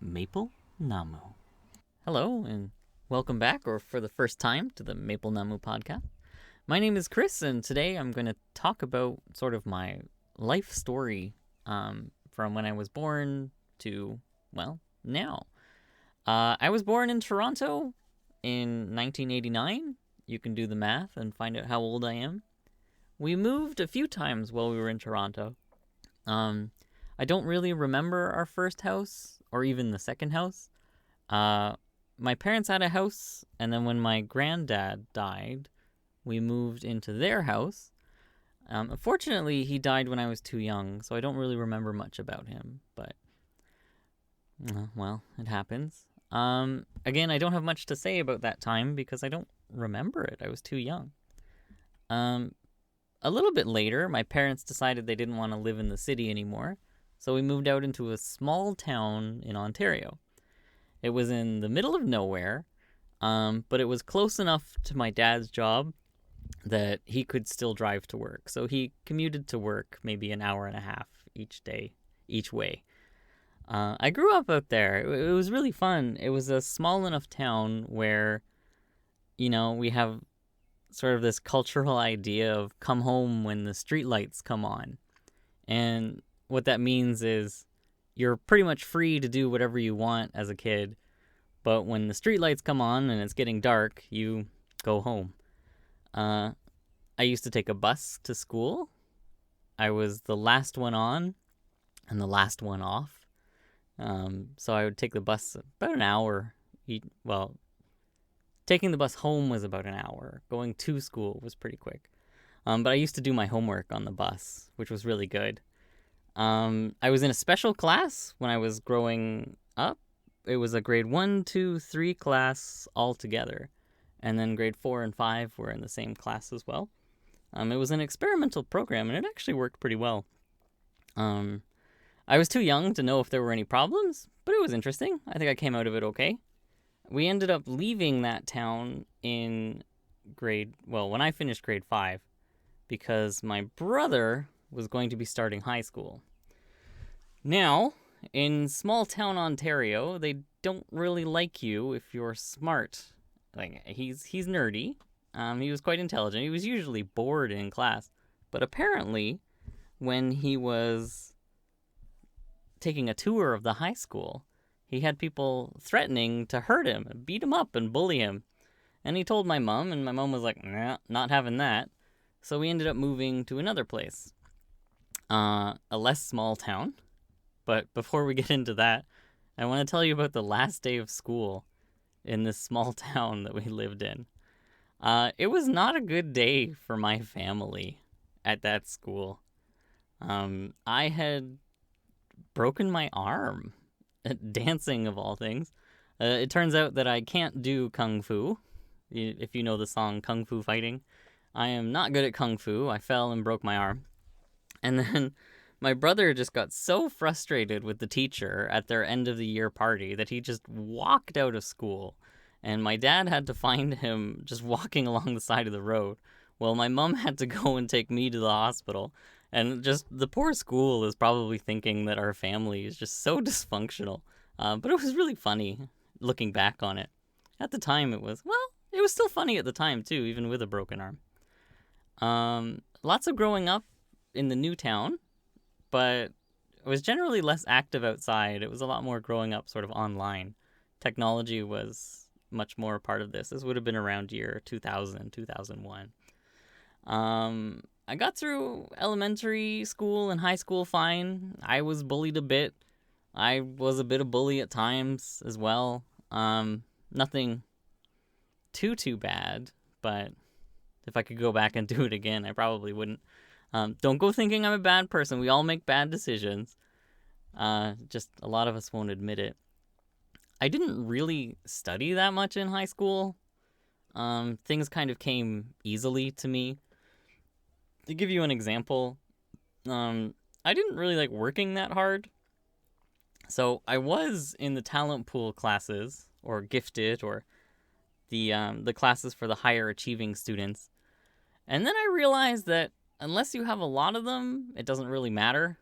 Maple Namu. Hello, and welcome back, or for the first time, to the Maple Namu Podcast. My name is Chris, and today I'm going to talk about sort of my life story from when I was born to, well, now. I was born in Toronto in 1989. You can do the math and find out how old I am. We moved a few times while we were in Toronto. I don't really remember our first house or even the second house. My parents had a house, and then when my granddad died, we moved into their house. Unfortunately, he died when I was too young, so I don't really remember much about him, but, well, it happens. Again, I don't have much to say about that time because I don't remember it. I was too young. A little bit later, my parents decided they didn't want to live in the city anymore, so we moved out into a small town in Ontario. It was in the middle of nowhere, but it was close enough to my dad's job that he could still drive to work. So he commuted to work maybe an hour and a half each way. I grew up out there. It was really fun. It was a small enough town where, we have sort of this cultural idea of come home when the streetlights come on. And what that means is you're pretty much free to do whatever you want as a kid, but when the streetlights come on and it's getting dark, you go home. I used to take a bus to school. I was the last one on and the last one off. So I would take the bus about an hour. Taking the bus home was about an hour. Going to school was pretty quick. But I used to do my homework on the bus, which was really good. I was in a special class when I was growing up. It was a grade 1, 2, 3 class all together. And then grade 4 and 5 were in the same class as well. It was an experimental program, and it actually worked pretty well. I was too young to know if there were any problems, but it was interesting. I think I came out of it okay. We ended up leaving that town in when I finished grade 5, because my brother was going to be starting high school. Now, in small town Ontario, they don't really like you if you're smart. Like, he's nerdy. He was quite intelligent. He was usually bored in class. But apparently, when he was taking a tour of the high school, he had people threatening to hurt him, beat him up, and bully him. And he told my mom, and my mom was like, nah, not having that. So we ended up moving to another place. A less small town. But before we get into that, I want to tell you about the last day of school in this small town that we lived in. It was not a good day for my family at that school. I had broken my arm at dancing, of all things. It turns out that I can't do kung fu. If you know the song Kung Fu Fighting, I am not good at kung fu. I fell and broke my arm. And then my brother just got so frustrated with the teacher at their end of the year party that he just walked out of school. And my dad had to find him just walking along the side of the road. Well, my mom had to go and take me to the hospital. And just the poor school is probably thinking that our family is just so dysfunctional. But it was really funny looking back on it. At the time, it was still funny at the time, too, even with a broken arm. Lots of growing up in the new town, but I was generally less active outside. It was a lot more growing up sort of online. Technology was much more a part of this. This would have been around year 2000, 2001. I got through elementary school and high school fine. I was bullied a bit. I was a bit of a bully at times as well. Nothing too bad, but if I could go back and do it again, I probably wouldn't. Don't go thinking I'm a bad person. We all make bad decisions. Just a lot of us won't admit it. I didn't really study that much in high school. Things kind of came easily to me. To give you an example, I didn't really like working that hard. So I was in the talent pool classes, or gifted, or the classes for the higher achieving students. And then I realized that unless you have a lot of them, it doesn't really matter.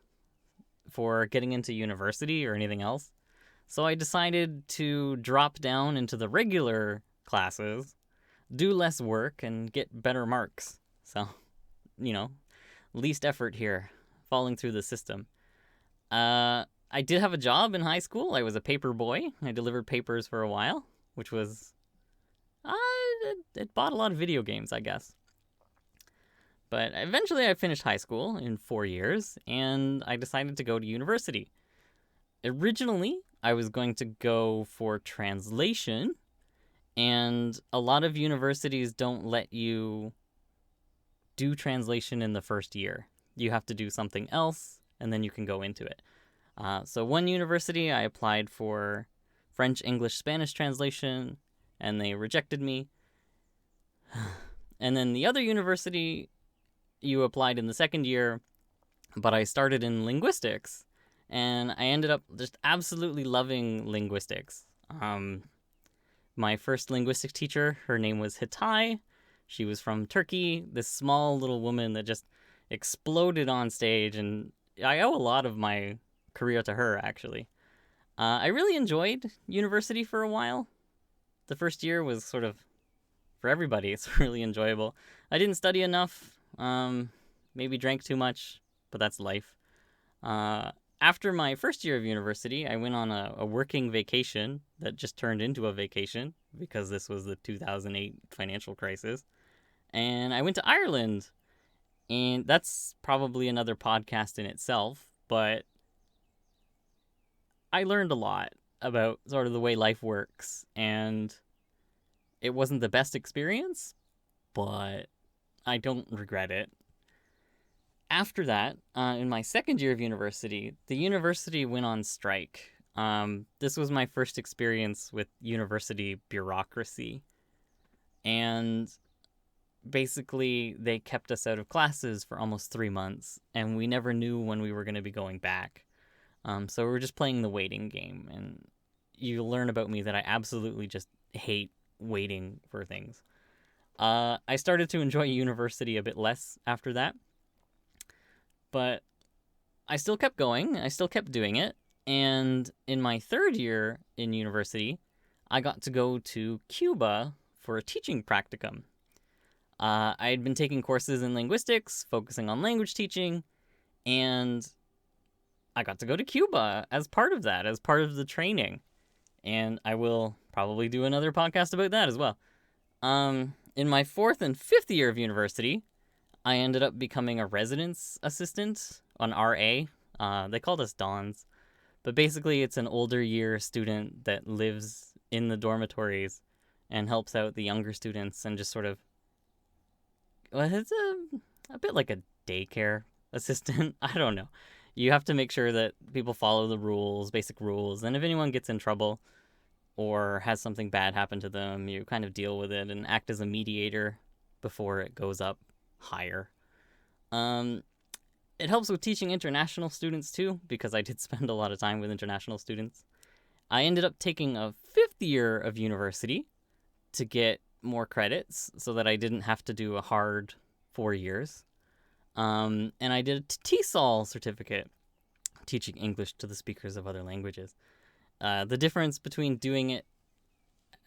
for getting into university or anything else. So I decided to drop down into the regular classes, do less work, and get better marks. So, least effort here, falling through the system. I did have a job in high school. I was a paper boy. I delivered papers for a while, which was... it bought a lot of video games, I guess. But eventually I finished high school in 4 years, and I decided to go to university. Originally, I was going to go for translation, and a lot of universities don't let you do translation in the first year. You have to do something else, and then you can go into it. So one university, I applied for French, English, Spanish translation, and they rejected me. And then the other university, you applied in the second year, but I started in linguistics, and I ended up just absolutely loving linguistics. My first linguistics teacher, her name was Hitai. She was from Turkey, this small little woman that just exploded on stage, and I owe a lot of my career to her, actually. I really enjoyed university for a while. The first year was sort of, for everybody, it's really enjoyable. I didn't study enough, maybe drank too much, but that's life. After my first year of university, I went on a working vacation that just turned into a vacation because this was the 2008 financial crisis. And I went to Ireland, and that's probably another podcast in itself, but I learned a lot about sort of the way life works, and it wasn't the best experience, but I don't regret it. After that, in my second year of university, the university went on strike. This was my first experience with university bureaucracy, and basically they kept us out of classes for almost 3 months, and we never knew when we were going to be going back. So we were just playing the waiting game, and you learn about me that I absolutely just hate waiting for things. I started to enjoy university a bit less after that, but I still kept going. I still kept doing it, and in my third year in university, I got to go to Cuba for a teaching practicum. I had been taking courses in linguistics, focusing on language teaching, and I got to go to Cuba as part of that, as part of the training. And I will probably do another podcast about that as well. In my fourth and fifth year of university, I ended up becoming a residence assistant on RA. They called us Dons. But basically, it's an older year student that lives in the dormitories and helps out the younger students and just sort of... Well, it's a bit like a daycare assistant. I don't know. You have to make sure that people follow the rules, basic rules, and if anyone gets in trouble or has something bad happen to them, you kind of deal with it and act as a mediator before it goes up higher. It helps with teaching international students too, because I did spend a lot of time with international students. I ended up taking a fifth year of university to get more credits so that I didn't have to do a hard 4 years. And I did a TESOL certificate, teaching English to the speakers of other languages. The difference between doing it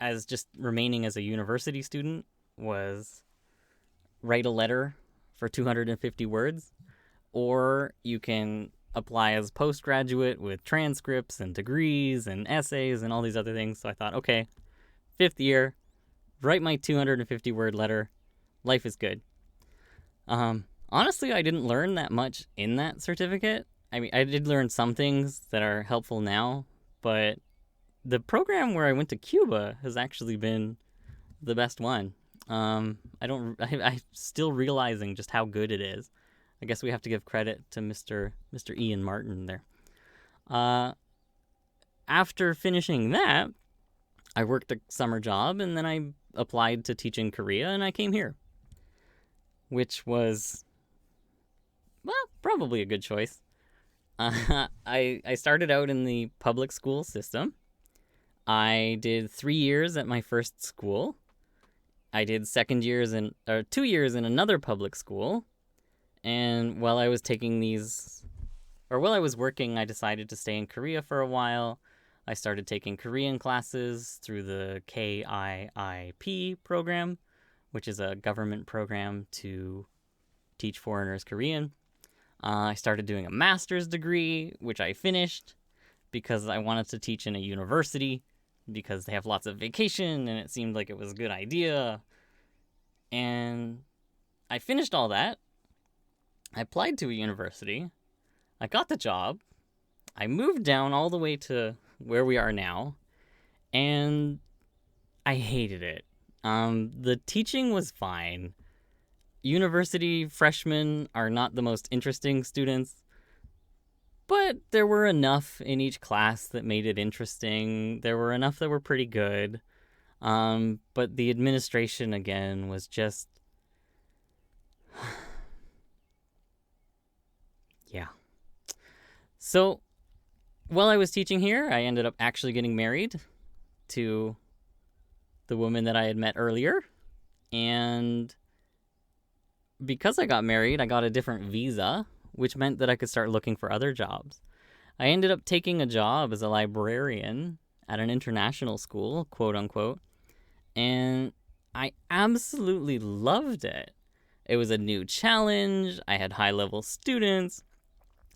as just remaining as a university student was write a letter for 250 words, or you can apply as postgraduate with transcripts and degrees and essays and all these other things. So I thought, okay, fifth year, write my 250 word letter. Life is good. Honestly, I didn't learn that much in that certificate. I mean, I did learn some things that are helpful now, but the program where I went to Cuba has actually been the best one. I'm still realizing just how good it is. I guess we have to give credit to Mr. Ian Martin there. After finishing that, I worked a summer job, and then I applied to teach in Korea, and I came here, which was, well, probably a good choice. I started out in the public school system. I did 3 years at my first school. I did 2 years in another public school. And while I was taking these while I was working, I decided to stay in Korea for a while. I started taking Korean classes through the KIIP program, which is a government program to teach foreigners Korean. I started doing a master's degree, which I finished because I wanted to teach in a university because they have lots of vacation and it seemed like it was a good idea. And I finished all that. I applied to a university. I got the job. I moved down all the way to where we are now. And I hated it. The teaching was fine. University freshmen are not the most interesting students, but there were enough in each class that made it interesting. There were enough that were pretty good. But the administration, again, was just... yeah. So, while I was teaching here, I ended up actually getting married to the woman that I had met earlier. And because I got married, I got a different visa, which meant that I could start looking for other jobs. I ended up taking a job as a librarian at an international school, quote unquote, and I absolutely loved it. It was a new challenge. I had high-level students.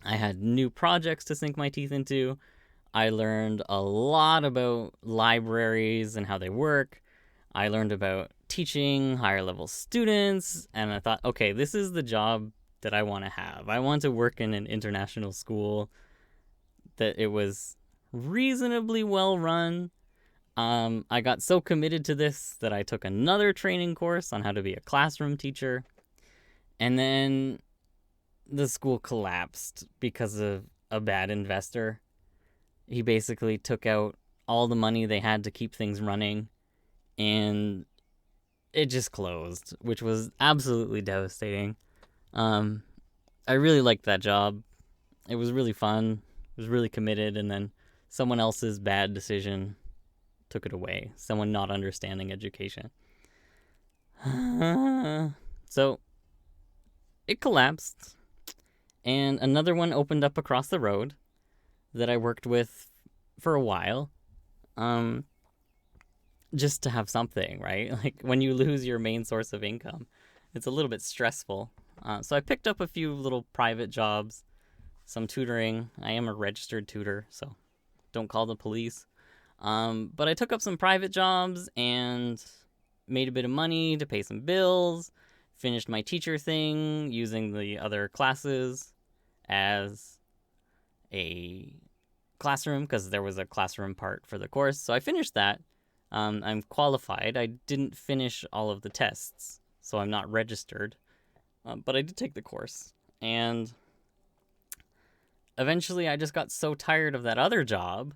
I had new projects to sink my teeth into. I learned a lot about libraries and how they work. I learned about teaching higher-level students, and I thought, okay, this is the job that I want to have. I want to work in an international school that it was reasonably well run. I got so committed to this that I took another training course on how to be a classroom teacher. And then the school collapsed because of a bad investor. He basically took out all the money they had to keep things running, and it just closed, which was absolutely devastating. I really liked that job. It was really fun. I was really committed, and then someone else's bad decision took it away. Someone not understanding education. So it collapsed, and another one opened up across the road that I worked with for a while. Just to have something, right? Like when you lose your main source of income, it's a little bit stressful. So I picked up a few little private jobs, some tutoring. I am a registered tutor, so don't call the police. But I took up some private jobs and made a bit of money to pay some bills, finished my teacher thing using the other classes as a classroom because there was a classroom part for the course. So I finished that. I'm qualified. I didn't finish all of the tests, so I'm not registered. But I did take the course. And eventually I just got so tired of that other job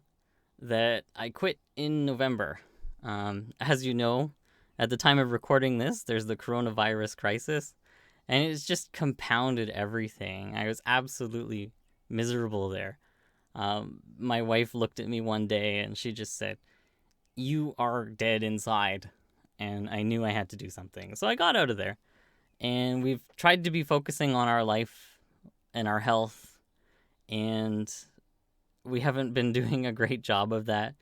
that I quit in November. As you know, at the time of recording this, there's the coronavirus crisis, and it's just compounded everything. I was absolutely miserable there. My wife looked at me one day and she just said, "You are dead inside." And I knew I had to do something. So I got out of there. And we've tried to be focusing on our life and our health. And we haven't been doing a great job of that.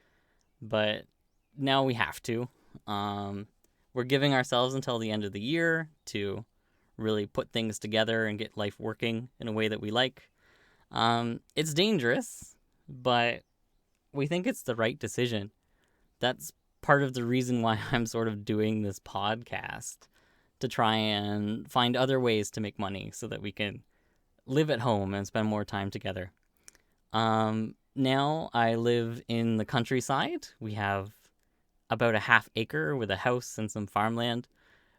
But now we have to. We're giving ourselves until the end of the year to really put things together and get life working in a way that we like. It's dangerous, but we think it's the right decision. That's part of the reason why I'm sort of doing this podcast, to try and find other ways to make money so that we can live at home and spend more time together. Now I live in the countryside. We have about a half acre with a house and some farmland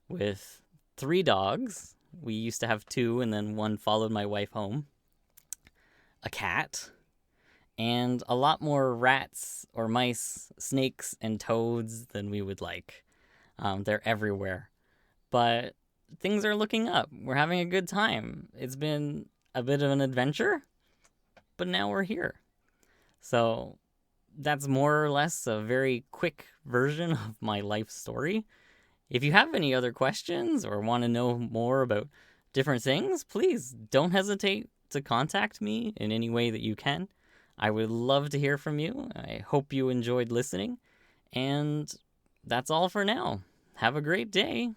with 3 dogs. We used to have 2, and then one followed my wife home. A cat. And a lot more rats or mice, snakes, and toads than we would like. They're everywhere. But things are looking up. We're having a good time. It's been a bit of an adventure, but now we're here. So that's more or less a very quick version of my life story. If you have any other questions or want to know more about different things, please don't hesitate to contact me in any way that you can. I would love to hear from you. I hope you enjoyed listening. And that's all for now. Have a great day.